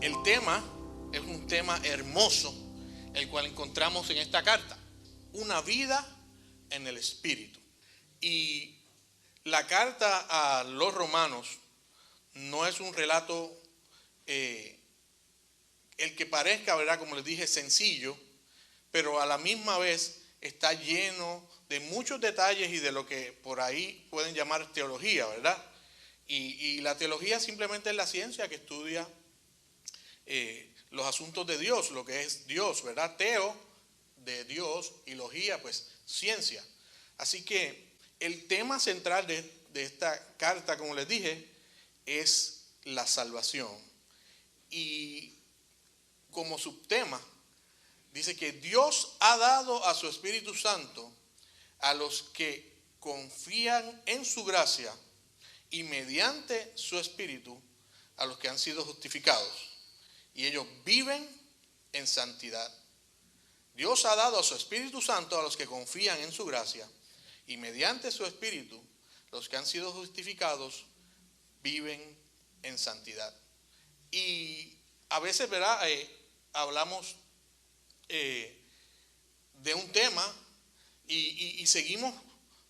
el tema es un tema hermoso, el cual encontramos en esta carta. Una vida en el Espíritu. Y la carta a los romanos no es un relato, el que parezca, ¿verdad?, como les dije, sencillo, pero a la misma vez está lleno de muchos detalles y de lo que por ahí pueden llamar teología, ¿verdad? Y la teología simplemente es la ciencia que estudia los asuntos de Dios, lo que es Dios, ¿verdad? Teo, de Dios, y logía, pues ciencia. Así que el tema central de esta carta, como les dije, es la salvación. Y como subtema, dice que Dios ha dado a su Espíritu Santo a los que confían en su gracia y mediante su Espíritu a los que han sido justificados. Y ellos viven en santidad. Dios ha dado a su Espíritu Santo a los que confían en su gracia y mediante su Espíritu los que han sido justificados viven en santidad. Y a veces, ¿verdad?, hablamos de un tema y seguimos,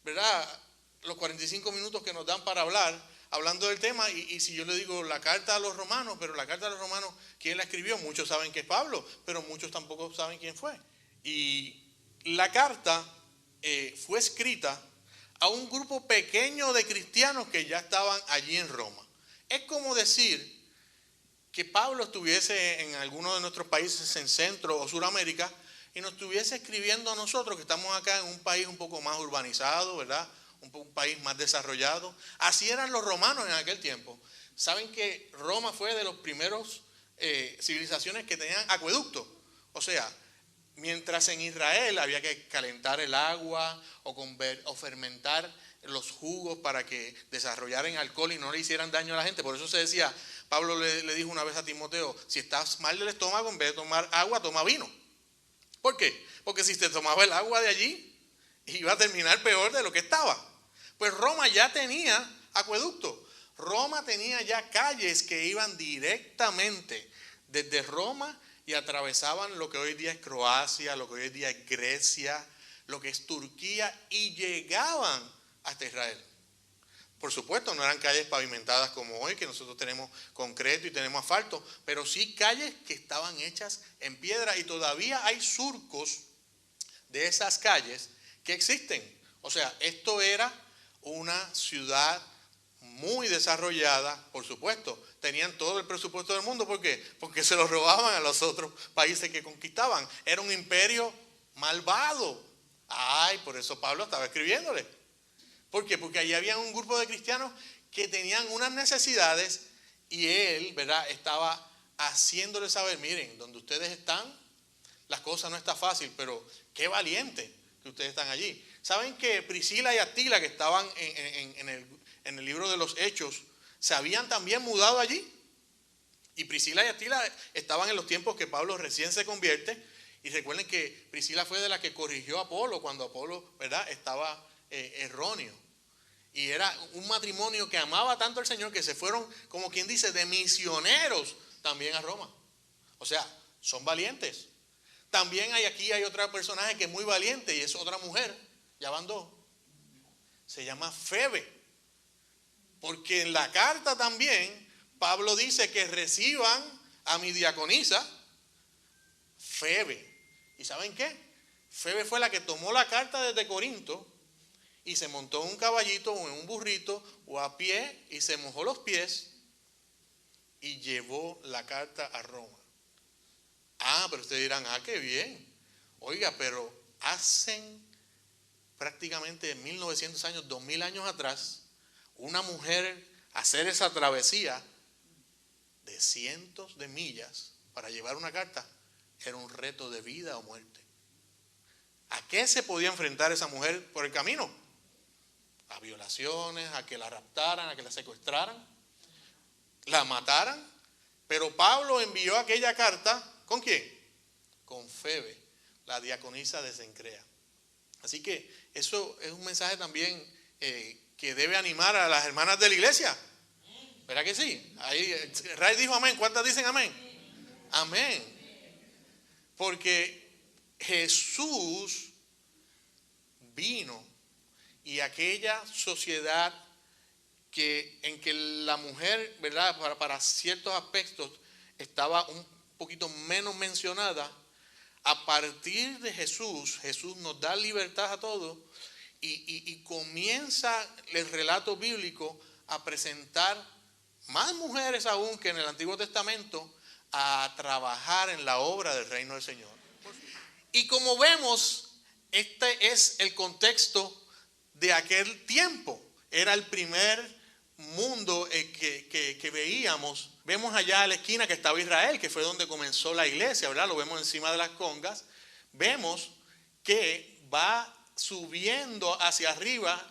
¿verdad?, los 45 minutos que nos dan para hablar, hablando del tema, y si yo le digo la carta a los romanos, pero la carta a los romanos, ¿quién la escribió? Muchos saben que es Pablo, pero muchos tampoco saben quién fue. Y la carta fue escrita a un grupo pequeño de cristianos que ya estaban allí en Roma. Es como decir que Pablo estuviese en alguno de nuestros países en Centro o Suramérica y nos estuviese escribiendo a nosotros que estamos acá en un país un poco más urbanizado, ¿verdad?, un país más desarrollado. Así eran los romanos en aquel tiempo. Saben que Roma fue de los primeros civilizaciones que tenían acueductos. O sea, mientras en Israel había que calentar el agua o fermentar los jugos para que desarrollaran alcohol y no le hicieran daño a la gente. Por eso se decía, Pablo le dijo una vez a Timoteo, si estás mal del estómago, en vez de tomar agua, toma vino. ¿Por qué? Porque si te tomaba el agua de allí, iba a terminar peor de lo que estaba. Pues Roma ya tenía acueducto. Roma tenía ya calles que iban directamente desde Roma y atravesaban lo que hoy día es Croacia, lo que hoy día es Grecia, lo que es Turquía, y llegaban hasta Israel. Por supuesto, no eran calles pavimentadas como hoy, que nosotros tenemos concreto y tenemos asfalto, pero sí calles que estaban hechas en piedra, y todavía hay surcos de esas calles que existen. O sea, esto era una ciudad muy desarrollada, por supuesto. Tenían todo el presupuesto del mundo. ¿Por qué? Porque se lo robaban a los otros países que conquistaban. Era un imperio malvado. Ay, por eso Pablo estaba escribiéndole. ¿Por qué? Porque allí había un grupo de cristianos que tenían unas necesidades y él, ¿verdad?, estaba haciéndoles saber, miren, donde ustedes están, las cosas no están fácil, pero qué valiente que ustedes están allí. ¿Saben que Priscila y Aquila, que estaban en el libro de los Hechos, se habían también mudado allí? Y Priscila y Aquila estaban en los tiempos que Pablo recién se convierte. Y recuerden que Priscila fue de la que corrigió a Apolo cuando Apolo, ¿verdad?, estaba erróneo. Y era un matrimonio que amaba tanto al Señor que se fueron, como quien dice, de misioneros también a Roma. O sea, son valientes. También aquí hay otro personaje que es muy valiente y es otra mujer. Ya van dos. Se llama Febe. Porque en la carta también Pablo dice que reciban a mi diaconisa Febe. ¿Y saben qué? Febe fue la que tomó la carta desde Corinto y se montó en un caballito o en un burrito o a pie y se mojó los pies y llevó la carta a Roma. Ah, pero ustedes dirán, qué bien. Oiga, pero hacen prácticamente 1900 años, 2000 años atrás, una mujer hacer esa travesía de cientos de millas para llevar una carta era un reto de vida o muerte. ¿A qué se podía enfrentar esa mujer por el camino? A violaciones, a que la raptaran, a que la secuestraran, la mataran. Pero Pablo envió aquella carta, ¿con quién? Con Febe, la diaconisa de Cencrea. Así que eso es un mensaje también que debe animar a las hermanas de la iglesia. ¿Verdad que sí? Ahí Ray dijo amén. ¿Cuántas dicen amén? Amén. Porque Jesús vino y aquella sociedad en que la mujer, ¿verdad?, para ciertos aspectos estaba un poquito menos mencionada. A partir de Jesús nos da libertad a todos y comienza el relato bíblico a presentar más mujeres aún que en el Antiguo Testamento a trabajar en la obra del reino del Señor. Y como vemos, este es el contexto de aquel tiempo. Era el primer mundo que veíamos. Vemos allá a la esquina que estaba Israel, que fue donde comenzó la iglesia, ¿verdad? Lo vemos encima de las congas. Vemos que va subiendo hacia arriba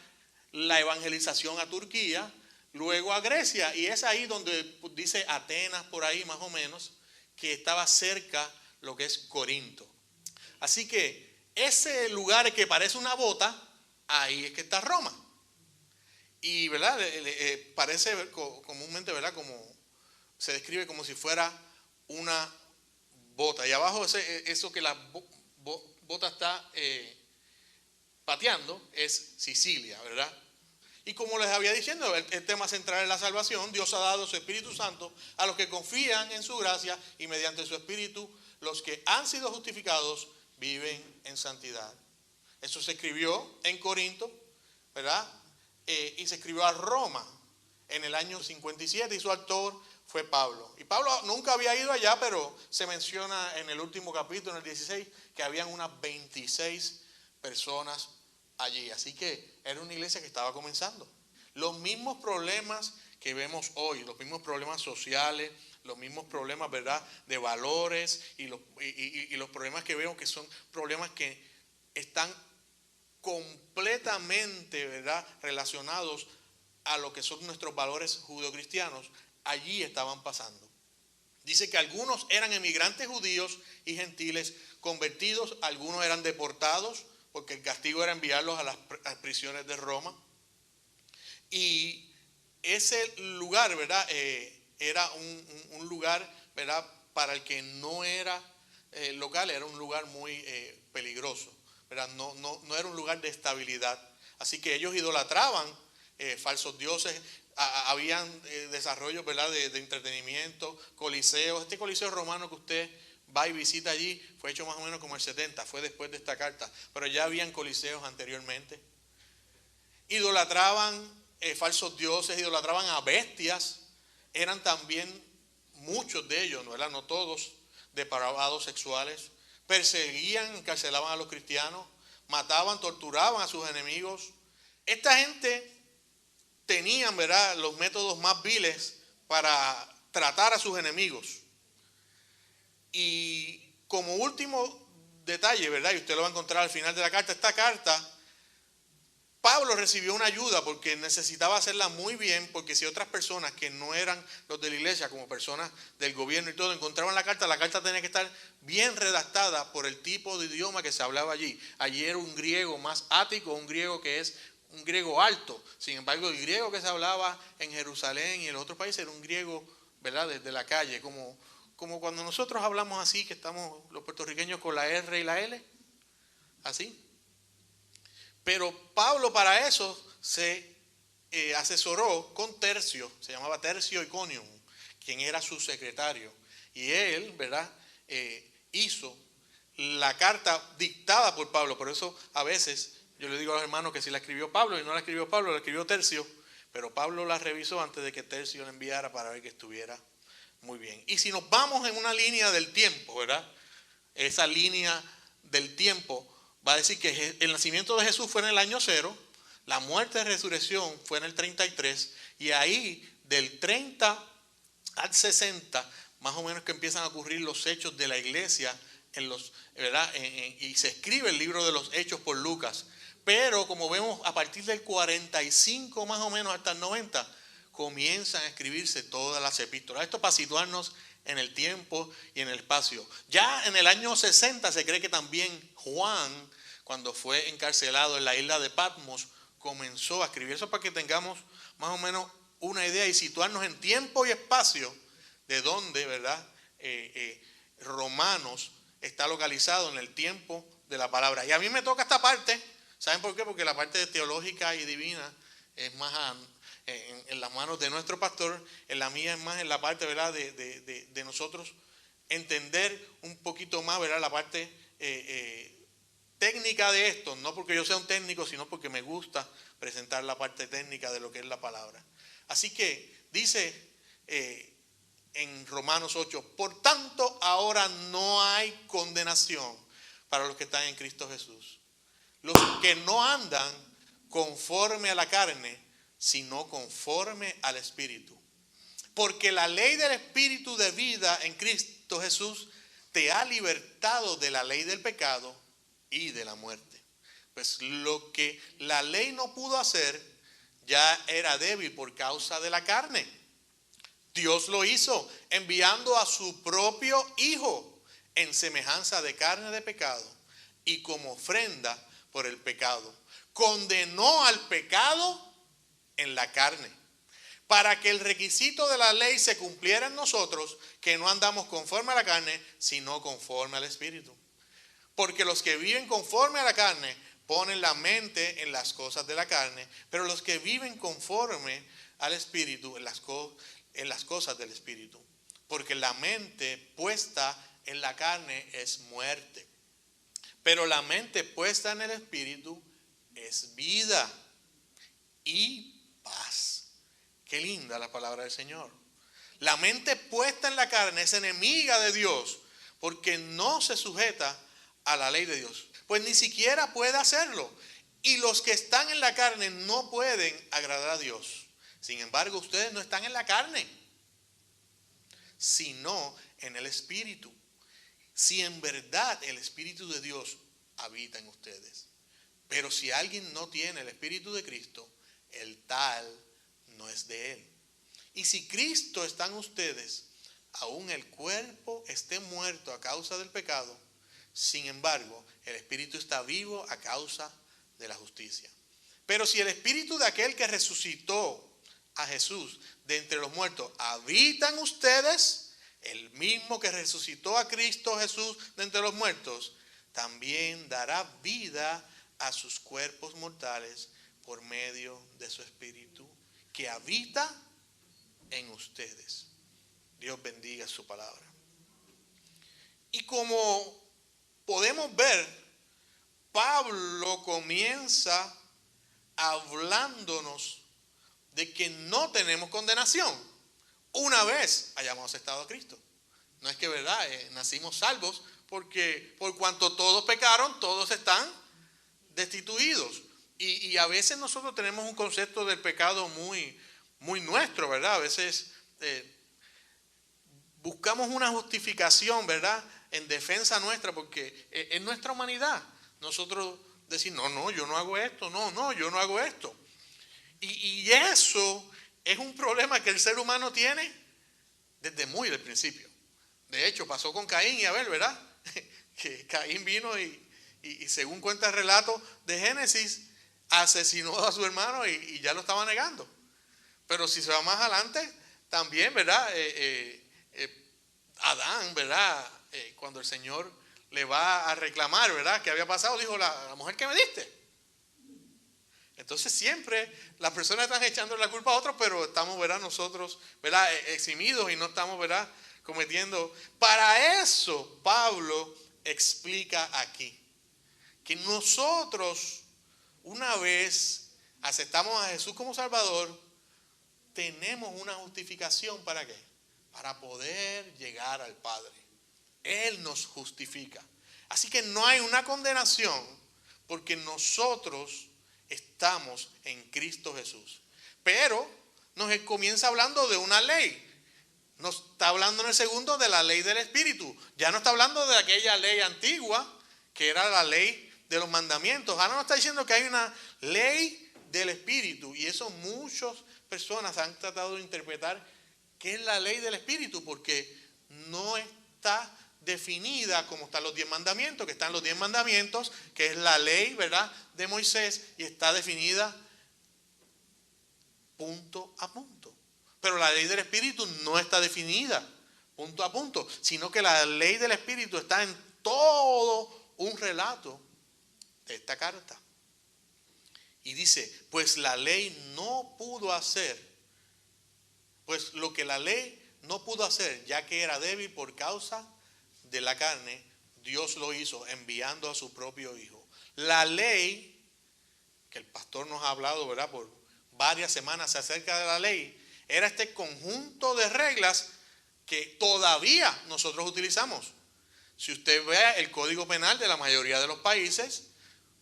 la evangelización a Turquía, luego a Grecia, y es ahí donde dice Atenas, por ahí más o menos, que estaba cerca lo que es Corinto. Así que ese lugar que parece una bota, ahí es que está Roma. Y ¿verdad? Parece comúnmente, ¿verdad?, como se describe como si fuera una bota. Y abajo eso que la bota está pateando es Sicilia, ¿verdad? Y como les había diciendo, el tema central es la salvación. Dios ha dado su Espíritu Santo a los que confían en su gracia, y mediante su Espíritu los que han sido justificados viven en santidad. Eso se escribió en Corinto, ¿verdad? Y se escribió a Roma en el año 57 y su autor fue Pablo. Y Pablo nunca había ido allá, pero se menciona en el último capítulo, en el 16, que habían unas 26 personas allí. Así que era una iglesia que estaba comenzando. Los mismos problemas que vemos hoy, los mismos problemas sociales, los mismos problemas, ¿verdad?, de valores y los problemas que vemos, que son problemas que están completamente, ¿verdad?, relacionados a lo que son nuestros valores judeocristianos, allí estaban pasando. Dice que algunos eran emigrantes judíos y gentiles convertidos, algunos eran deportados porque el castigo era enviarlos a las prisiones de Roma. Y ese lugar, ¿verdad?, era un lugar, ¿verdad?, para el que no era local, era un lugar muy peligroso, ¿verdad? No era un lugar de estabilidad. Así que ellos idolatraban falsos dioses. Habían desarrollos, ¿verdad?, de entretenimiento, coliseos. Este coliseo romano que usted va y visita allí fue hecho más o menos como el 70, fue después de esta carta, pero ya habían coliseos anteriormente. Idolatraban falsos dioses, idolatraban a bestias. Eran también muchos de ellos, ¿verdad?, no todos, depravados sexuales. Perseguían, encarcelaban a los cristianos, mataban, torturaban a sus enemigos. Esta gente tenían, ¿verdad?, los métodos más viles para tratar a sus enemigos. Y como último detalle, ¿verdad?, y usted lo va a encontrar al final de la carta, esta carta, Pablo recibió una ayuda porque necesitaba hacerla muy bien, porque si otras personas que no eran los de la iglesia, como personas del gobierno y todo, encontraban la carta tenía que estar bien redactada por el tipo de idioma que se hablaba allí. Allí era un griego más ático, un griego que es un griego alto. Sin embargo, el griego que se hablaba en Jerusalén y en los otros países era un griego, ¿verdad?, desde la calle, como cuando nosotros hablamos así, que estamos los puertorriqueños con la R y la L, así. Pero Pablo para eso se asesoró con Tercio, se llamaba Tercio Iconium, quien era su secretario. Y él, ¿verdad?, hizo la carta dictada por Pablo. Por eso a veces yo le digo a los hermanos que si la escribió Pablo y no la escribió Pablo, la escribió Tercio. Pero Pablo la revisó antes de que Tercio la enviara para ver que estuviera muy bien. Y si nos vamos en una línea del tiempo, ¿verdad?, esa línea del tiempo va a decir que el nacimiento de Jesús fue en el año 0, la muerte y resurrección fue en el 33, y ahí del 30 al 60, más o menos que empiezan a ocurrir los hechos de la iglesia, ¿verdad?, y se escribe el libro de los hechos por Lucas. Pero como vemos, a partir del 45 más o menos hasta el 90, comienzan a escribirse todas las epístolas. Esto para situarnos en el tiempo y en el espacio. Ya en el año 60 se cree que también Juan, cuando fue encarcelado en la isla de Patmos, comenzó a escribir. Eso para que tengamos más o menos una idea y situarnos en tiempo y espacio de dónde, ¿verdad?, Romanos está localizado en el tiempo de la palabra. Y a mí me toca esta parte. ¿Saben por qué? Porque la parte teológica y divina es más en las manos de nuestro pastor. En la mía es más en la parte, ¿verdad?, de nosotros entender un poquito más, ¿verdad?, la parte técnica de esto. No porque yo sea un técnico, sino porque me gusta presentar la parte técnica de lo que es la palabra. Así que dice en Romanos 8, por tanto ahora no hay condenación para los que están en Cristo Jesús. Los que no andan conforme a la carne, sino conforme al Espíritu. Porque la ley del Espíritu de vida en Cristo Jesús te ha libertado de la ley del pecado y de la muerte. Pues lo que la ley no pudo hacer, ya era débil por causa de la carne. Dios lo hizo enviando a su propio Hijo en semejanza de carne de pecado y como ofrenda por el pecado. Condenó al pecado en la carne, para que el requisito de la ley se cumpliera en nosotros, que no andamos conforme a la carne, sino conforme al Espíritu. Porque los que viven conforme a la carne ponen la mente en las cosas de la carne, pero los que viven conforme al Espíritu en las cosas del Espíritu. Porque la mente puesta en la carne es muerte, pero la mente puesta en el Espíritu es vida y paz. Qué linda la palabra del Señor. La mente puesta en la carne es enemiga de Dios, porque no se sujeta a la ley de Dios, pues ni siquiera puede hacerlo. Y los que están en la carne no pueden agradar a Dios. Sin embargo, ustedes no están en la carne, sino en el Espíritu. Si en verdad el Espíritu de Dios habita en ustedes. Pero si alguien no tiene el Espíritu de Cristo, el tal no es de él. Y si Cristo está en ustedes, aún el cuerpo esté muerto a causa del pecado, sin embargo, el Espíritu está vivo a causa de la justicia. Pero si el Espíritu de aquel que resucitó a Jesús de entre los muertos habita en ustedes, el mismo que resucitó a Cristo Jesús de entre los muertos, también dará vida a sus cuerpos mortales por medio de su Espíritu que habita en ustedes. Dios bendiga su palabra. Y como podemos ver, Pablo comienza hablándonos de que no tenemos condenación una vez hayamos aceptado a Cristo. No es que, ¿verdad?, nacimos salvos, porque por cuanto todos pecaron, todos están destituidos. Y a veces nosotros tenemos un concepto del pecado muy, muy nuestro, ¿verdad? A veces buscamos una justificación, ¿verdad?, en defensa nuestra, porque es nuestra humanidad. Nosotros decimos, no, yo no hago esto, no, yo no hago esto. Y eso es un problema que el ser humano tiene desde muy del principio. De hecho, pasó con Caín y Abel, ¿verdad? Que Caín vino y según cuenta el relato de Génesis, asesinó a su hermano y ya lo estaba negando. Pero si se va más adelante, también, ¿verdad? Adán, ¿verdad? Cuando el Señor le va a reclamar, ¿verdad?, ¿qué había pasado? Dijo, la mujer que me diste. Entonces siempre las personas están echando la culpa a otros, pero estamos, ¿verdad?, nosotros, ¿verdad?, eximidos y no estamos, ¿verdad?, cometiendo. Para eso Pablo explica aquí que nosotros, una vez aceptamos a Jesús como Salvador, tenemos una justificación. ¿Para qué? Para poder llegar al Padre. Él nos justifica. Así que no hay una condenación porque nosotros estamos en Cristo Jesús. Pero nos comienza hablando de una ley. Nos está hablando en el segundo de la ley del Espíritu. Ya no está hablando de aquella ley antigua que era la ley de los mandamientos. Ahora nos está diciendo que hay una ley del Espíritu. Y eso muchas personas han tratado de interpretar qué es la ley del Espíritu, porque no está definida como están los 10 mandamientos, que están los 10 mandamientos, que es la ley, ¿verdad?, de Moisés, y está definida punto a punto. Pero la ley del Espíritu no está definida punto a punto, sino que la ley del Espíritu está en todo un relato de esta carta. Y dice, pues la ley no pudo hacer, pues lo que la ley no pudo hacer, ya que era débil por causa de la carne, Dios lo hizo enviando a su propio Hijo. La ley, que el pastor nos ha hablado, ¿verdad?, por varias semanas acerca de la ley, era este conjunto de reglas que todavía nosotros utilizamos. Si usted ve el Código Penal de la mayoría de los países,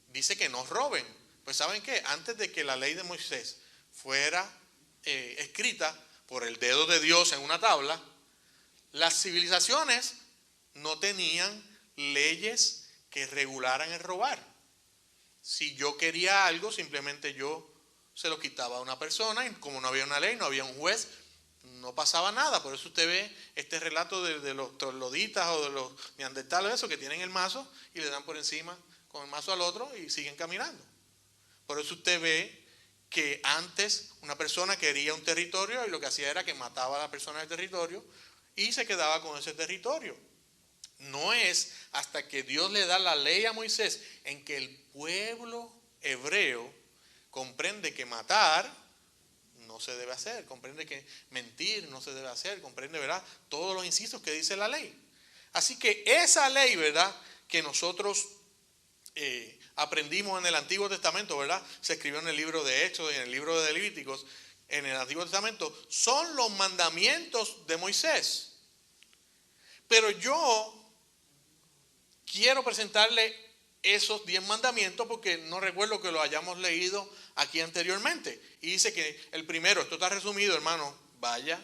dice que no roben. Pues ¿saben qué? Antes de que la ley de Moisés fuera escrita por el dedo de Dios en una tabla, las civilizaciones no tenían leyes que regularan el robar. Si yo quería algo, simplemente yo se lo quitaba a una persona, y como no había una ley, no había un juez, no pasaba nada. Por eso usted ve este relato de los trogloditas o de los neandertales, eso, que tienen el mazo y le dan por encima con el mazo al otro y siguen caminando. Por eso usted ve que antes una persona quería un territorio y lo que hacía era que mataba a la persona del territorio y se quedaba con ese territorio. No es hasta que Dios le da la ley a Moisés en que el pueblo hebreo comprende que matar no se debe hacer, comprende que mentir no se debe hacer, comprende, ¿verdad?, todos los incisos que dice la ley. Así que esa ley, ¿verdad?, que nosotros aprendimos en el Antiguo Testamento, ¿verdad?, se escribió en el libro de Hechos y en el libro de Levíticos, en el Antiguo Testamento, son los mandamientos de Moisés. Pero yo quiero presentarle esos 10 mandamientos porque no recuerdo que lo hayamos leído aquí anteriormente. Y dice que el primero, esto está resumido, hermano, vaya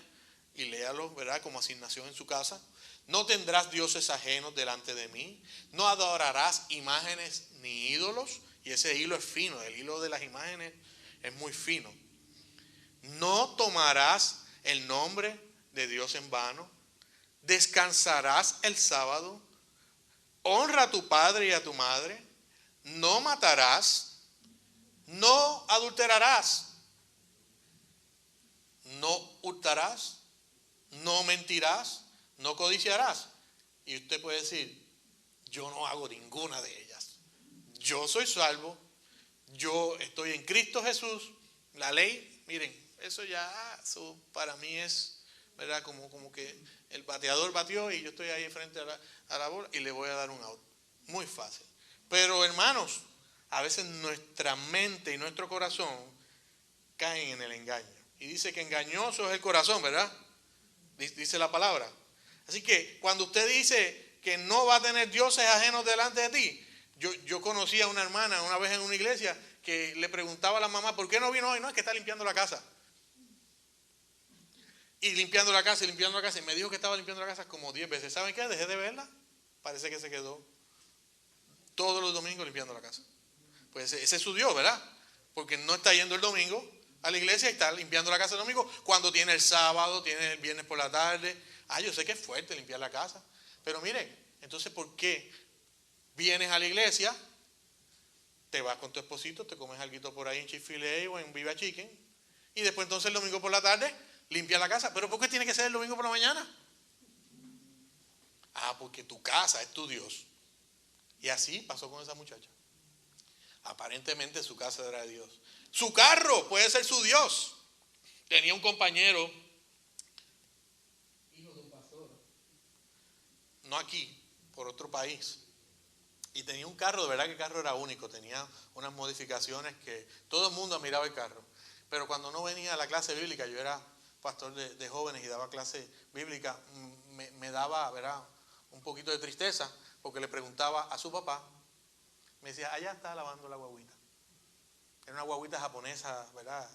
y léalo, ¿verdad?, como asignación en su casa. No tendrás dioses ajenos delante de mí. No adorarás imágenes ni ídolos. Y ese hilo es fino, el hilo de las imágenes es muy fino. No tomarás el nombre de Dios en vano. Descansarás el sábado. Honra a tu padre y a tu madre. No matarás. No adulterarás. No hurtarás. No mentirás. No codiciarás. Y usted puede decir, yo no hago ninguna de ellas. Yo soy salvo. Yo estoy en Cristo Jesús. La ley, miren, eso para mí es, ¿verdad?, como que el bateador batió y yo estoy ahí frente a la bola y le voy a dar un out. Muy fácil. Pero hermanos, a veces nuestra mente y nuestro corazón caen en el engaño. Y dice que engañoso es el corazón, ¿verdad? Dice la palabra. Así que cuando usted dice que no va a tener dioses ajenos delante de ti, yo conocí a una hermana una vez en una iglesia que le preguntaba a la mamá, ¿por qué no vino hoy? No, es que está limpiando la casa. Y limpiando la casa y limpiando la casa. Y me dijo que estaba limpiando la casa como 10 veces. ¿Saben qué? Dejé de verla. Parece que se quedó todos los domingos limpiando la casa. Pues ese es su Dios, ¿verdad? Porque no está yendo el domingo a la iglesia y está limpiando la casa el domingo. Cuando tiene el sábado, tiene el viernes por la tarde. Yo sé que es fuerte limpiar la casa. Pero miren, entonces, ¿por qué vienes a la iglesia? Te vas con tu esposito, te comes algo por ahí en Chick-fil-A o en Viva Chicken. Y después entonces el domingo por la tarde limpia la casa. ¿Pero por qué tiene que ser el domingo por la mañana? Porque tu casa es tu Dios. Y así pasó con esa muchacha. Aparentemente su casa era de Dios. Su carro puede ser su Dios. Tenía un compañero, hijo de un pastor, no aquí, por otro país. Y tenía un carro, de verdad que el carro era único. Tenía unas modificaciones que todo el mundo admiraba el carro. Pero cuando no venía a la clase bíblica, yo era pastor de jóvenes y daba clase bíblica, me daba, ¿verdad?, un poquito de tristeza, porque le preguntaba a su papá, me decía, allá está lavando la guaguita. Era una guaguita japonesa, ¿verdad?,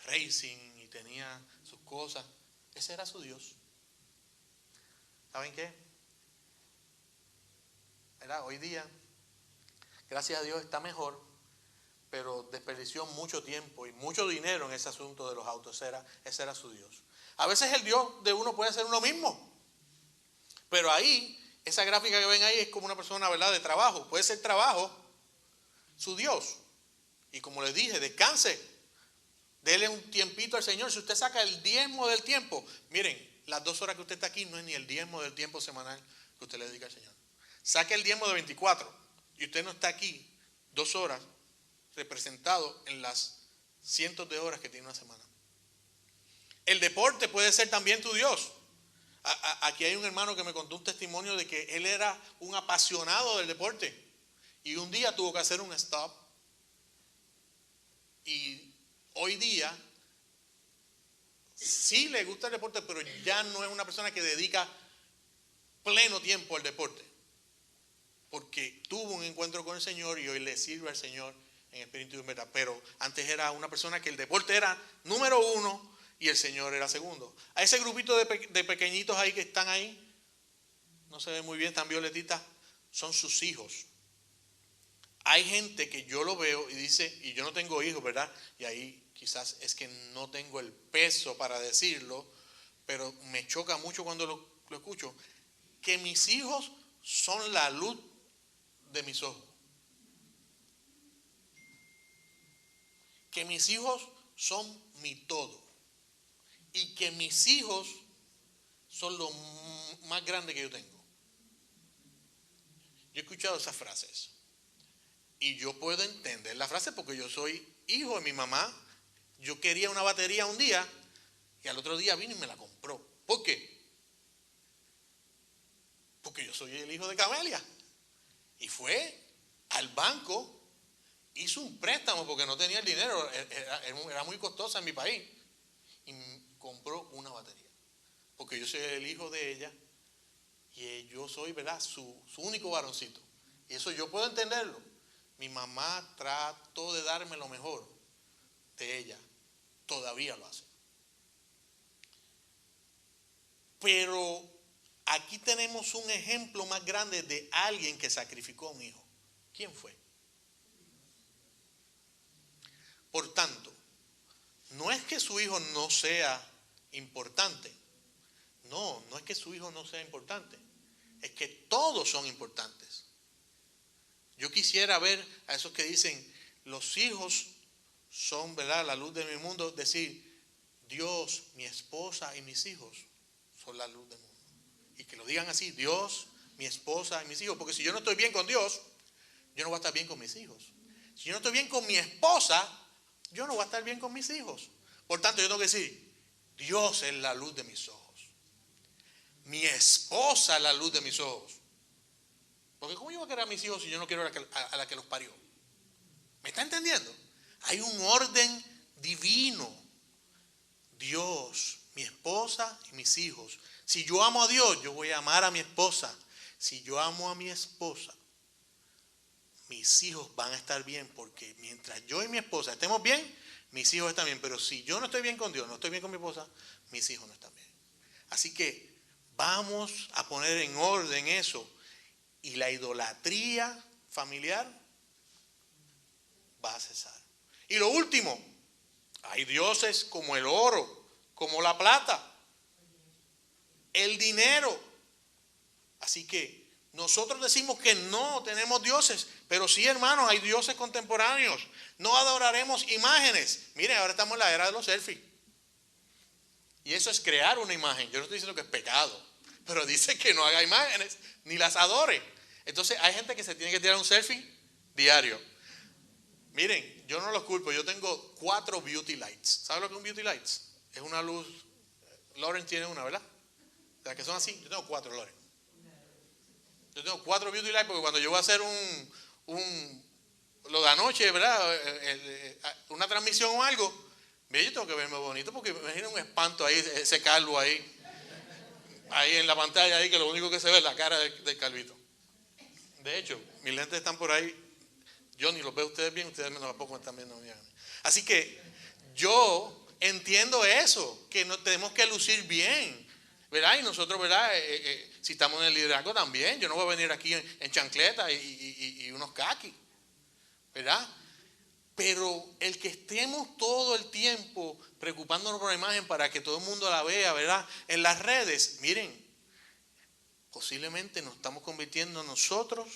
racing, y tenía sus cosas. Ese era su Dios. ¿Saben qué? ¿Verdad? Hoy día, gracias a Dios, está mejor, pero desperdició mucho tiempo y mucho dinero en ese asunto de los autos. Ese era su Dios. A veces el Dios de uno puede ser uno mismo, pero ahí, esa gráfica que ven ahí es como una persona, ¿verdad?, de trabajo. Puede ser trabajo su Dios. Y como les dije, descanse. Dele un tiempito al Señor. Si usted saca el diezmo del tiempo, miren, las 2 horas que usted está aquí no es ni el diezmo del tiempo semanal que usted le dedica al Señor. Saque el diezmo de 24 y usted no está aquí 2 horas representado en las cientos de horas que tiene una semana. El deporte puede ser también tu Dios. Aquí hay un hermano que me contó un testimonio de que él era un apasionado del deporte y un día tuvo que hacer un stop. Y hoy día sí le gusta el deporte, pero ya no es una persona que dedica pleno tiempo al deporte, porque tuvo un encuentro con el Señor y hoy le sirve al Señor en espíritu y en verdad. Pero antes era una persona que el deporte era número 1 y el Señor era segundo. A ese grupito de pequeñitos ahí que están ahí, no se ve muy bien, están violetitas, son sus hijos. Hay gente que yo lo veo y dice, y yo no tengo hijos, ¿verdad? Y ahí quizás es que no tengo el peso para decirlo, pero me choca mucho cuando lo escucho, que mis hijos son la luz de mis ojos. Que mis hijos son mi todo. Y que mis hijos son lo más grande que yo tengo. Yo he escuchado esas frases. Y yo puedo entender la frase porque yo soy hijo de mi mamá. Yo quería una batería un día y al otro día vino y me la compró. ¿Por qué? Porque yo soy el hijo de Camelia. Y fue al banco, hizo un préstamo porque no tenía el dinero, era muy costosa en mi país. Y compró una batería. Porque yo soy el hijo de ella y yo soy, ¿verdad?, su único varoncito. Y eso yo puedo entenderlo. Mi mamá trató de darme lo mejor de ella. Todavía lo hace. Pero aquí tenemos un ejemplo más grande de alguien que sacrificó a un hijo. ¿Quién fue? Por tanto, no es que su hijo no sea importante. No es que su hijo no sea importante. Es que todos son importantes. Yo quisiera ver a esos que dicen, los hijos son, ¿verdad?, la luz de mi mundo. Decir, Dios, mi esposa y mis hijos son la luz del mundo. Y que lo digan así, Dios, mi esposa y mis hijos. Porque si yo no estoy bien con Dios, yo no voy a estar bien con mis hijos. Si yo no estoy bien con mi esposa, yo no voy a estar bien con mis hijos. Por tanto, yo tengo que decir, Dios es la luz de mis ojos. Mi esposa es la luz de mis ojos. Porque ¿cómo yo voy a querer a mis hijos si yo no quiero a la que los parió? ¿Me está entendiendo? Hay un orden divino. Dios, mi esposa y mis hijos. Si yo amo a Dios, yo voy a amar a mi esposa. Si yo amo a mi esposa, mis hijos van a estar bien, porque mientras yo y mi esposa estemos bien, mis hijos están bien. Pero si yo no estoy bien con Dios, no estoy bien con mi esposa, mis hijos no están bien. Así que vamos a poner en orden eso. Y la idolatría familiar va a cesar. Y lo último, hay dioses como el oro, como la plata, el dinero. Así que nosotros decimos que no tenemos dioses, pero sí, hermanos, hay dioses contemporáneos. No adoraremos imágenes. Miren, ahora estamos en la era de los selfies. Y eso es crear una imagen. Yo no estoy diciendo que es pecado, pero dice que no haga imágenes ni las adore. Entonces hay gente que se tiene que tirar un selfie diario. Miren, yo no los culpo. Yo tengo 4 beauty lights. ¿Sabe lo que es un beauty lights? Es una luz. Lauren tiene una, ¿verdad? O sea, que son así. Yo tengo 4, Lauren. Yo tengo 4 beauty lights porque cuando yo voy a hacer lo de anoche, ¿verdad? Una transmisión o algo, mira, yo tengo que verme bonito porque me imagino un espanto ahí, ese calvo ahí en la pantalla ahí, que lo único que se ve es la cara del calvito. De hecho, mis lentes están por ahí. Yo ni los veo ustedes bien, ustedes tampoco me están viendo bien. Así que yo entiendo eso, que no tenemos que lucir bien, ¿verdad? Y nosotros, ¿verdad? Si estamos en el liderazgo también, yo no voy a venir aquí en chancleta y unos caquis, ¿verdad? Pero el que estemos todo el tiempo preocupándonos por la imagen para que todo el mundo la vea, ¿verdad?, en las redes, miren, posiblemente nos estamos convirtiendo en nosotros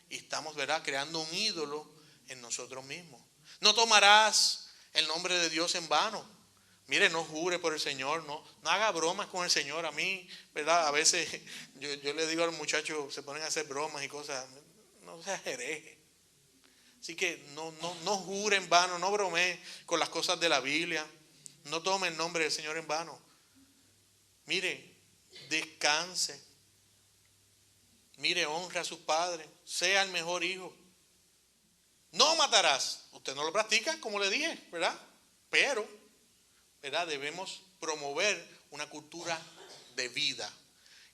y estamos, ¿verdad?, creando un ídolo en nosotros mismos. No tomarás el nombre de Dios en vano. Mire, no jure por el Señor, no haga bromas con el Señor. A mí, ¿verdad? A veces yo le digo a los muchachos, se ponen a hacer bromas y cosas, no seas hereje. Así que no jure en vano, no bromee con las cosas de la Biblia, no tome el nombre del Señor en vano. Mire, descanse. Mire, honre a sus padres, sea el mejor hijo. No matarás. Usted no lo practica, como le dije, ¿verdad? Pero, ¿verdad? Debemos promover una cultura de vida.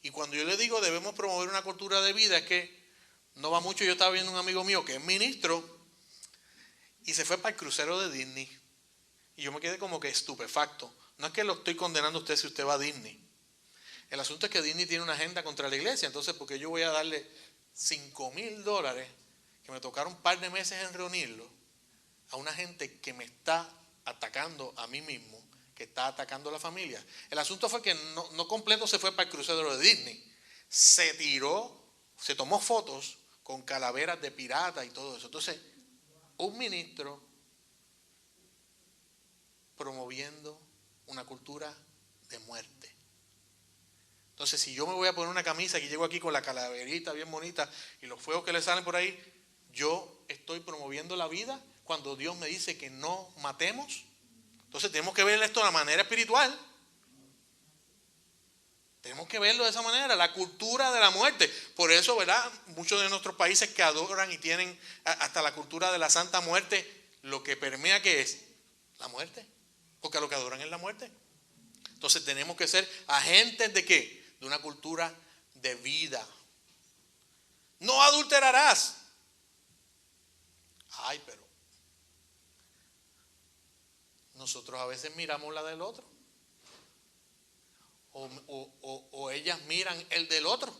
Y cuando yo le digo debemos promover una cultura de vida, es que no va mucho. Yo estaba viendo un amigo mío que es ministro y se fue para el crucero de Disney. Y yo me quedé como que estupefacto. No es que lo estoy condenando a usted si usted va a Disney. El asunto es que Disney tiene una agenda contra la iglesia. Entonces, ¿por qué yo voy a darle $5,000, que me tocaron un par de meses en reunirlo, a una gente que me está atacando a mí mismo, que está atacando a la familia? El asunto fue que no completo se fue para el crucero de Disney. Se tiró, se tomó fotos con calaveras de pirata y todo eso. Entonces, un ministro promoviendo una cultura de muerte. Entonces, si yo me voy a poner una camisa que llego aquí con la calaverita bien bonita y los fuegos que le salen por ahí, yo estoy promoviendo la vida cuando Dios me dice que no matemos. Entonces, tenemos que ver esto de la manera espiritual. Tenemos que verlo de esa manera, la cultura de la muerte. Por eso, ¿verdad? Muchos de nuestros países que adoran y tienen hasta la cultura de la Santa Muerte, lo que permea, ¿qué es? La muerte. Porque lo que adoran es la muerte. Entonces tenemos que ser agentes ¿de qué? De una cultura de vida. No adulterarás. Ay, pero nosotros a veces miramos la del otro. O ellas miran el del otro.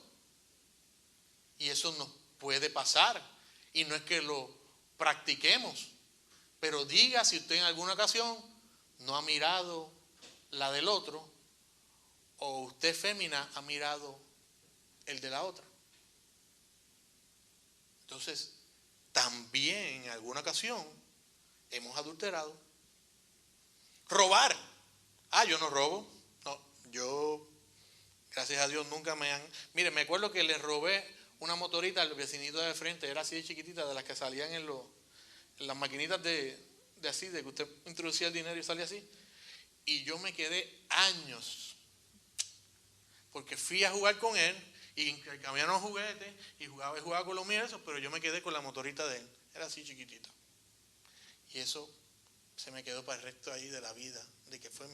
Y eso nos puede pasar. Y no es que lo practiquemos. Pero diga si usted en alguna ocasión no ha mirado la del otro, o usted fémina ha mirado el de la otra. Entonces, también en alguna ocasión hemos adulterado. Robar. Yo no robo. No, yo, gracias a Dios, nunca me han... Mire, me acuerdo que le robé una motorita al vecinito de frente, era así de chiquitita, de las que salían en las maquinitas de así, de que usted introducía el dinero y salía así. Y yo me quedé años, porque fui a jugar con él y cambiaron juguetes y jugaba con los míos, pero yo me quedé con la motorita de él, era así chiquitita. Y eso se me quedó para el resto ahí de la vida, de que fue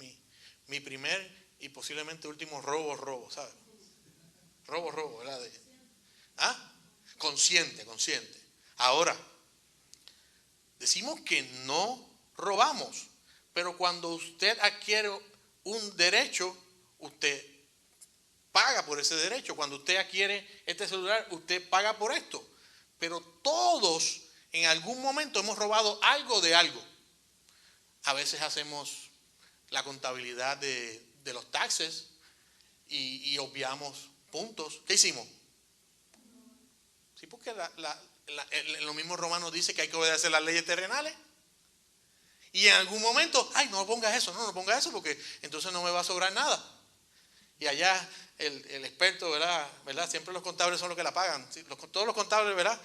mi primer y posiblemente último robo, ¿sabes? Robo, ¿verdad? Consciente. Ahora, decimos que no robamos, pero cuando usted adquiere un derecho, usted paga por ese derecho. Cuando usted adquiere este celular, usted paga por esto. Pero todos en algún momento hemos robado algo de algo. A veces hacemos la contabilidad de los taxes y obviamos puntos. ¿Qué hicimos? Sí, porque lo mismo Romanos dice que hay que obedecer las leyes terrenales. Y en algún momento, no pongas eso, no pongas eso, porque entonces no me va a sobrar nada. Y allá el experto, ¿verdad? Siempre los contables son los que la pagan. ¿Sí? Todos los contables, ¿verdad?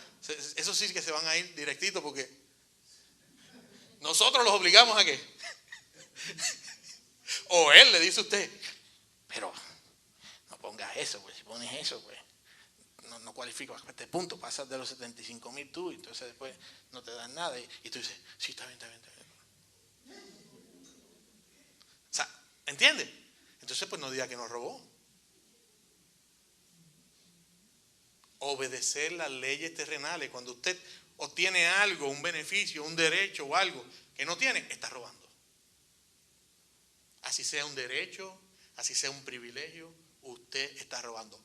Eso sí que se van a ir directito, porque nosotros los obligamos a qué. O él le dice a usted, pero no pongas eso, pues si pones eso, pues no cualificas para este punto, pasas de los 75,000 tú, y entonces después no te dan nada. Y tú dices, sí, está bien. O sea, ¿entiende? Entonces pues no diga que nos robó. Obedecer las leyes terrenales. Cuando usted obtiene algo, un beneficio, un derecho o algo que no tiene, está robando. Así sea un derecho, así sea un privilegio, usted está robando.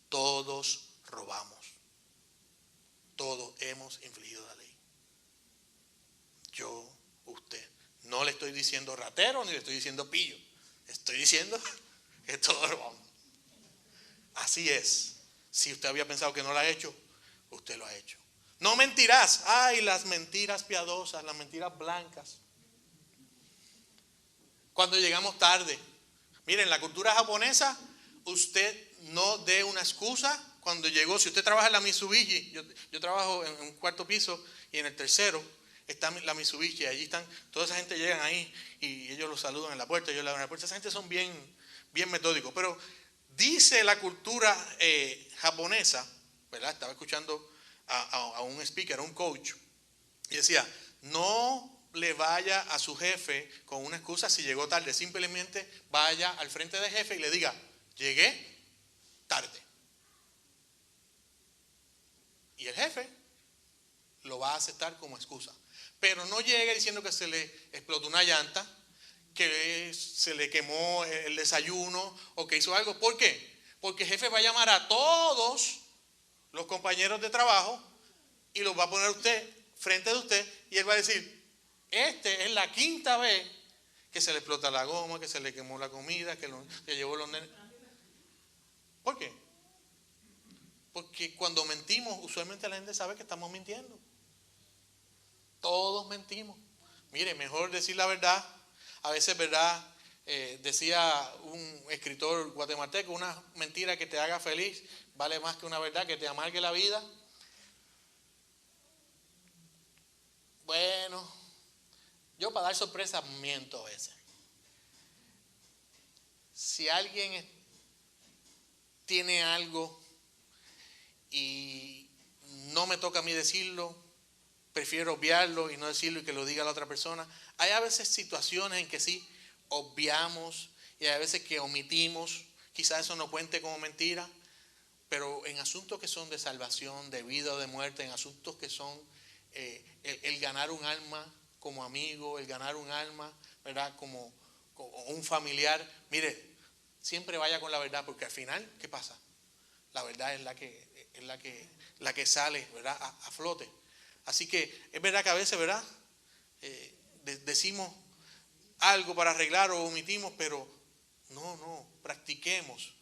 Todos robamos. Todos hemos infringido la ley. Yo, usted. No le estoy diciendo ratero ni le estoy diciendo pillo. Estoy diciendo que todos robamos. Así es. Si usted había pensado que no lo ha hecho, usted lo ha hecho. No mentirás. Las mentiras piadosas, las mentiras blancas. Cuando llegamos tarde. Miren, la cultura japonesa, usted no dé una excusa cuando llegó. Si usted trabaja en la Mitsubishi, yo trabajo en un cuarto piso y en el tercero está la Mitsubishi. Allí están, toda esa gente llegan ahí y ellos los saludan en la puerta, ellos le abren la puerta. Esa gente son bien metódicos. Pero dice la cultura japonesa, ¿verdad? Estaba escuchando a un speaker, a un coach, y decía, no le vaya a su jefe con una excusa si llegó tarde. Simplemente vaya al frente del jefe y le diga, llegué tarde. Y el jefe lo va a aceptar como excusa. Pero no llegue diciendo que se le explotó una llanta, que se le quemó el desayuno o que hizo algo. ¿Por qué? Porque el jefe va a llamar a todos los compañeros de trabajo y los va a poner a usted frente de usted y él va a decir, este es la quinta vez que se le explota la goma, que se le quemó la comida, que llevó los nenes. ¿Por qué? Porque cuando mentimos, usualmente la gente sabe que estamos mintiendo. Todos mentimos. Mire, mejor decir la verdad. A veces, ¿verdad? Decía un escritor guatemalteco, una mentira que te haga feliz vale más que una verdad que te amargue la vida. Bueno, yo para dar sorpresa miento a veces. Si alguien tiene algo y no me toca a mí decirlo, prefiero obviarlo y no decirlo y que lo diga la otra persona. Hay a veces situaciones en que sí obviamos y hay veces que omitimos. Quizás eso no cuente como mentira, pero en asuntos que son de salvación, de vida o de muerte, en asuntos que son el ganar un alma como amigo, el ganar un alma, ¿verdad? Como un familiar. Mire, siempre vaya con la verdad, porque al final, ¿qué pasa? La verdad es la que sale, ¿verdad? A flote. Así que es verdad que a veces, ¿verdad? Decimos algo para arreglar o omitimos, pero no, practiquemos,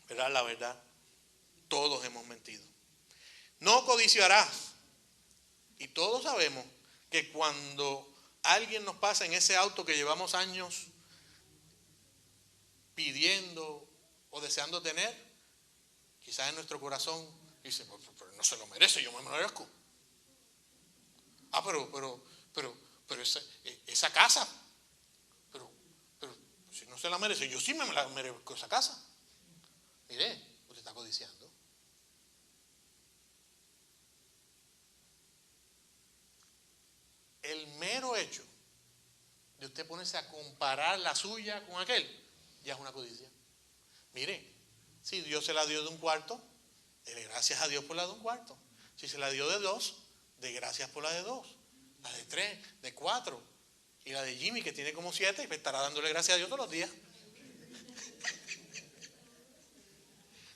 ¿verdad? La verdad. Todos hemos mentido. No codiciarás. Y todos sabemos que cuando alguien nos pasa en ese auto que llevamos años pidiendo o deseando tener, quizás en nuestro corazón dice, pero no se lo merece, yo me lo merezco. Ah, pero esa casa, pero si no se la merece, yo sí me la merezco esa casa. Mire, usted está codiciando. El mero hecho de usted ponerse a comparar la suya con aquel, ya es una codicia. Mire, si Dios se la dio de un cuarto, dele gracias a Dios por la de un cuarto. Si se la dio de dos, de gracias por la de dos. La de tres, de cuatro. Y la de Jimmy, que tiene como 7, y estará dándole gracias a Dios todos los días.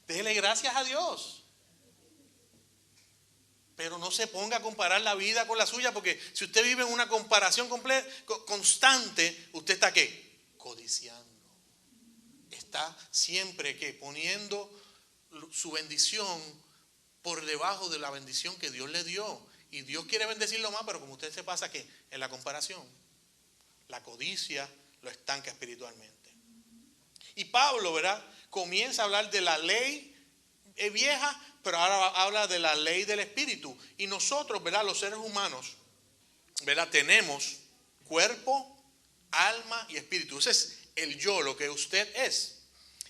Déjele gracias a Dios. Pero no se ponga a comparar la vida con la suya, porque si usted vive en una comparación constante, usted está ¿qué? Codiciando. Está siempre ¿qué? Poniendo su bendición por debajo de la bendición que Dios le dio. Y Dios quiere bendecirlo más, pero como usted se pasa ¿qué? En la comparación. La codicia lo estanca espiritualmente. Y Pablo, ¿verdad? Comienza a hablar de la ley vieja, pero ahora habla de la ley del espíritu. Y nosotros, ¿verdad? Los seres humanos, ¿verdad? Tenemos cuerpo, alma y espíritu. Ese es el yo, lo que usted es.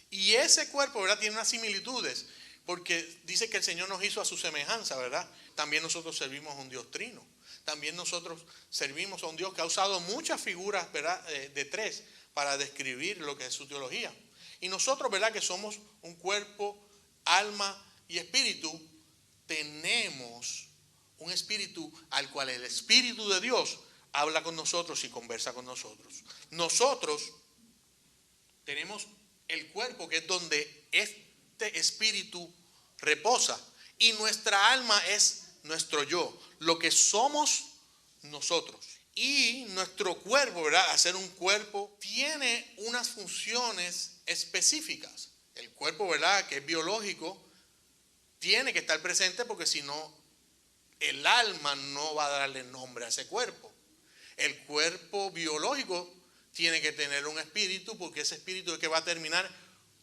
Y ese cuerpo, ¿verdad? Tiene unas similitudes, porque dice que el Señor nos hizo a su semejanza, ¿verdad? También nosotros servimos a un Dios trino. También nosotros servimos a un Dios que ha usado muchas figuras, ¿verdad? De tres para describir lo que es su teología. Y nosotros, ¿verdad? Que somos un cuerpo, alma y espíritu, tenemos un espíritu al cual el Espíritu de Dios habla con nosotros y conversa con nosotros. Nosotros tenemos el cuerpo, que es donde este espíritu reposa, y nuestra alma es nuestro yo, lo que somos nosotros. Y nuestro cuerpo, ¿verdad? Al ser un cuerpo, tiene unas funciones específicas. El cuerpo, ¿verdad? Que es biológico, tiene que estar presente, porque si no, el alma no va a darle nombre a ese cuerpo. El cuerpo biológico tiene que tener un espíritu, porque ese espíritu es que va a determinar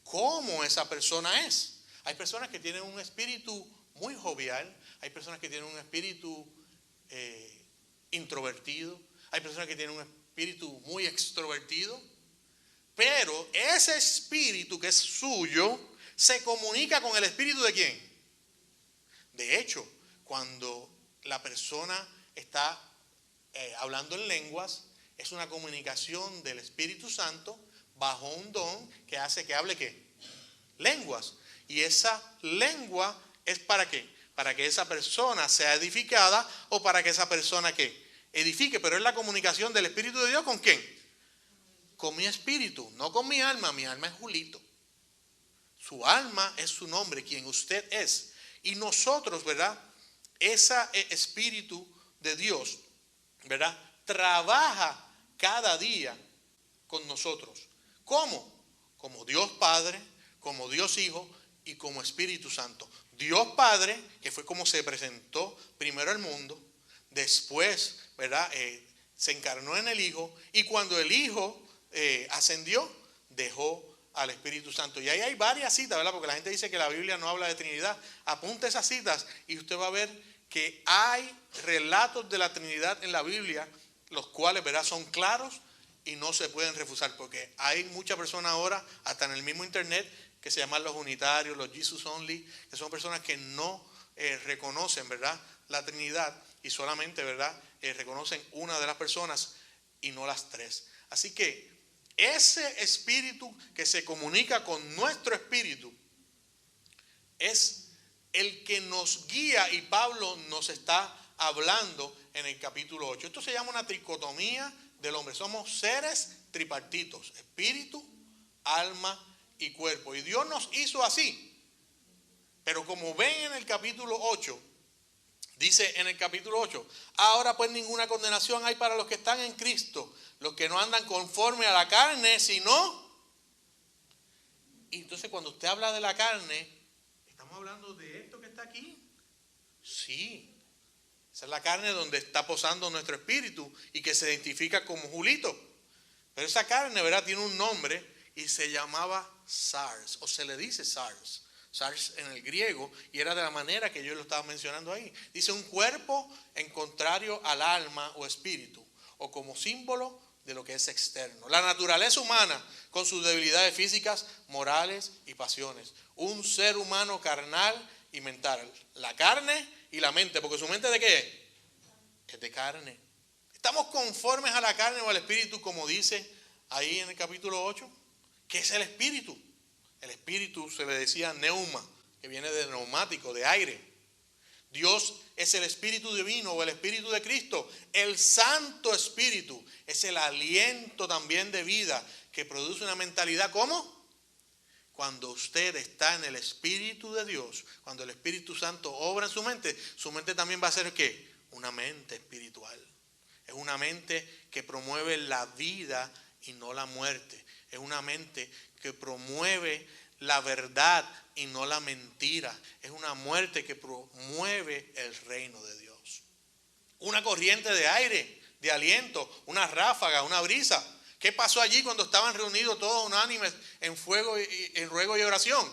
cómo esa persona es. Hay personas que tienen un espíritu muy jovial, hay personas que tienen un espíritu introvertido, hay personas que tienen un espíritu muy extrovertido, pero ese espíritu que es suyo se comunica con el espíritu ¿de quién? De hecho, cuando la persona está hablando en lenguas, es una comunicación del Espíritu Santo bajo un don que hace que hable ¿qué? Lenguas. Y esa lengua es ¿para qué? Para que esa persona sea edificada o para que esa persona ¿qué? Edifique. Pero es la comunicación del Espíritu de Dios ¿con quién? Con mi espíritu, no con mi alma. Mi alma es Julito. Su alma es su nombre, quien usted es. Y nosotros, ¿verdad? Ese espíritu de Dios, ¿verdad? Trabaja cada día con nosotros. ¿Cómo? Como Dios Padre, como Dios Hijo y como Espíritu Santo. Dios Padre, que fue como se presentó primero al mundo, después, ¿verdad? Se encarnó en el Hijo, y cuando el Hijo ascendió, dejó al Espíritu Santo. Y ahí hay varias citas, ¿verdad? Porque la gente dice que la Biblia no habla de Trinidad. Apunte esas citas y usted va a ver que hay relatos de la Trinidad en la Biblia, los cuales, ¿verdad?, son claros y no se pueden refusar, porque hay muchas personas ahora, hasta en el mismo internet, que se llaman los unitarios, los Jesus Only, que son personas que no reconocen, ¿verdad?, la Trinidad, y solamente, ¿verdad?, reconocen una de las personas y no las tres. Así que ese espíritu que se comunica con nuestro espíritu es el que nos guía, y Pablo nos está hablando en el capítulo 8. Esto se llama una tricotomía del hombre. Somos seres tripartitos: espíritu, alma y cuerpo. Y Dios nos hizo así. Pero como ven en el capítulo 8, dice en el capítulo 8: ahora pues ninguna condenación hay para los que están en Cristo, los que no andan conforme a la carne, sino... Y entonces cuando usted habla de la carne, ¿estamos hablando de esto que está aquí? Sí. Esa es la carne donde está posando nuestro espíritu y que se identifica como Julito. Pero esa carne, ¿verdad?, tiene un nombre y se llamaba Sars, o se le dice Sars. Sars en el griego, y era de la manera que yo lo estaba mencionando ahí. Dice un cuerpo en contrario al alma o espíritu, o como símbolo de lo que es externo. La naturaleza humana con sus debilidades físicas, morales y pasiones. Un ser humano carnal y mental. La carne y la mente, porque su mente ¿de qué es? Es de carne. ¿Estamos conformes a la carne o al espíritu, como dice ahí en el capítulo 8? ¿Qué es el espíritu? El espíritu se le decía neuma, que viene de neumático, de aire. Dios es el Espíritu Divino o el Espíritu de Cristo. El Santo Espíritu es el aliento también de vida que produce una mentalidad. ¿Cómo? Cuando usted está en el Espíritu de Dios, cuando el Espíritu Santo obra en su mente también va a ser ¿qué? Una mente espiritual. Es una mente que promueve la vida y no la muerte. Es una mente que promueve la verdad y no la mentira. Es una muerte que promueve el reino de Dios. Una corriente de aire, de aliento, una ráfaga, una brisa. ¿Qué pasó allí cuando estaban reunidos todos unánimes en fuego y en ruego y oración?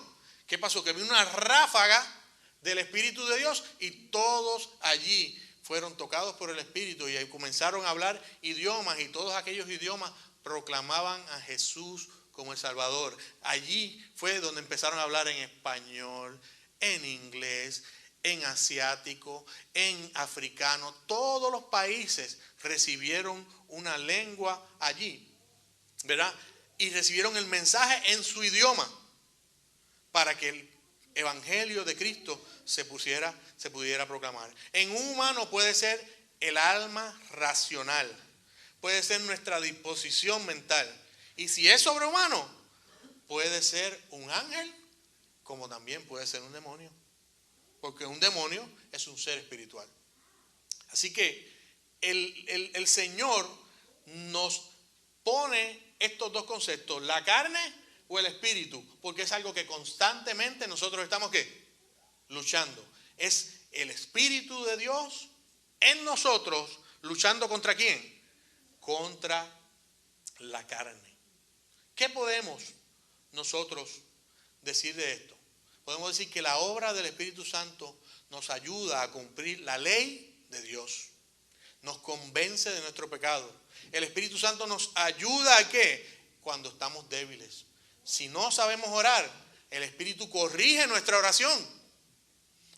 ¿Qué pasó? Que vino una ráfaga del Espíritu de Dios y todos allí fueron tocados por el Espíritu y comenzaron a hablar idiomas, y todos aquellos idiomas proclamaban a Jesús como el Salvador. Allí fue donde empezaron a hablar en español, en inglés, en asiático, en africano. Todos los países recibieron una lengua allí, ¿verdad? Y recibieron el mensaje en su idioma para que el evangelio de Cristo se pudiera proclamar. En un humano puede ser el alma racional, puede ser nuestra disposición mental. Y si es sobrehumano, puede ser un ángel, como también puede ser un demonio. Porque un demonio es un ser espiritual. Así que el Señor nos pone estos dos conceptos: la carne o el espíritu, porque es algo que constantemente nosotros estamos ¿qué? Luchando. Es el Espíritu de Dios en nosotros luchando ¿contra quién? Contra la la carne. ¿Qué podemos nosotros decir de esto? Podemos decir que la obra del Espíritu Santo nos ayuda a cumplir la ley de Dios. Nos convence de nuestro pecado. El Espíritu Santo nos ayuda ¿a qué? Cuando estamos débiles. Si no sabemos orar, el Espíritu corrige nuestra oración.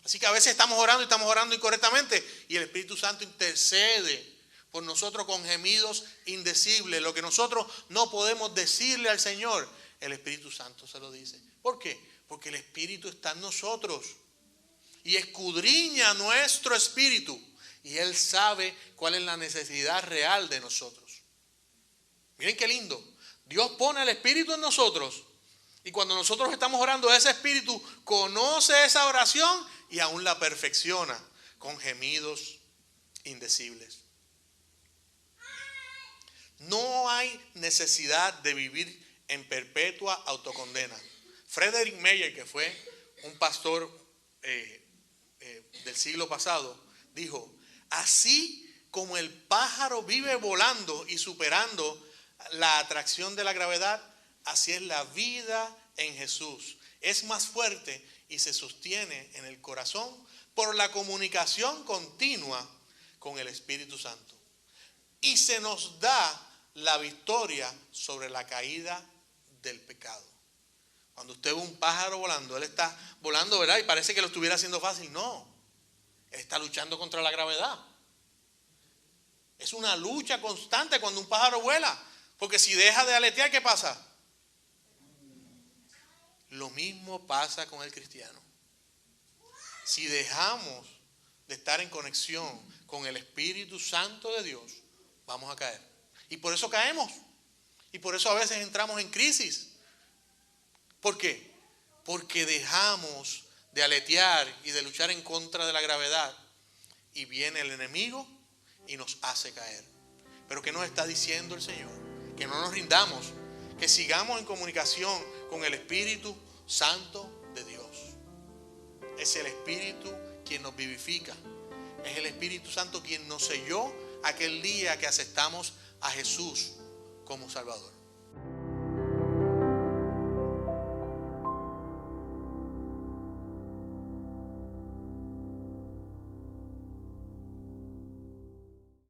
Así que a veces estamos orando incorrectamente y el Espíritu Santo intercede por nosotros con gemidos indecibles. Lo que nosotros no podemos decirle al Señor, el Espíritu Santo se lo dice. ¿Por qué? Porque el Espíritu está en nosotros y escudriña nuestro espíritu y Él sabe cuál es la necesidad real de nosotros. Miren qué lindo. Dios pone el Espíritu en nosotros y cuando nosotros estamos orando, ese Espíritu conoce esa oración y aún la perfecciona con gemidos indecibles. No hay necesidad de vivir en perpetua autocondena. Frederick Meyer, que fue un pastor del siglo pasado, dijo: así como el pájaro vive volando y superando la atracción de la gravedad, así es la vida en Jesús. Es más fuerte y se sostiene en el corazón por la comunicación continua con el Espíritu Santo. Y se nos da la victoria sobre la caída del pecado. Cuando usted ve un pájaro volando, él está volando, ¿verdad? Y parece que lo estuviera haciendo fácil. No, él está luchando contra la gravedad. Es una lucha constante cuando un pájaro vuela. Porque si deja de aletear, ¿qué pasa? Lo mismo pasa con el cristiano. Si dejamos de estar en conexión con el Espíritu Santo de Dios, vamos a caer. Y por eso caemos. Y por eso a veces entramos en crisis. ¿Por qué? Porque dejamos de aletear y de luchar en contra de la gravedad. Y viene el enemigo y nos hace caer. Pero ¿qué nos está diciendo el Señor? Que no nos rindamos, que sigamos en comunicación con el Espíritu Santo de Dios. Es el Espíritu quien nos vivifica. Es el Espíritu Santo quien nos selló aquel día que aceptamos a Jesús como Salvador.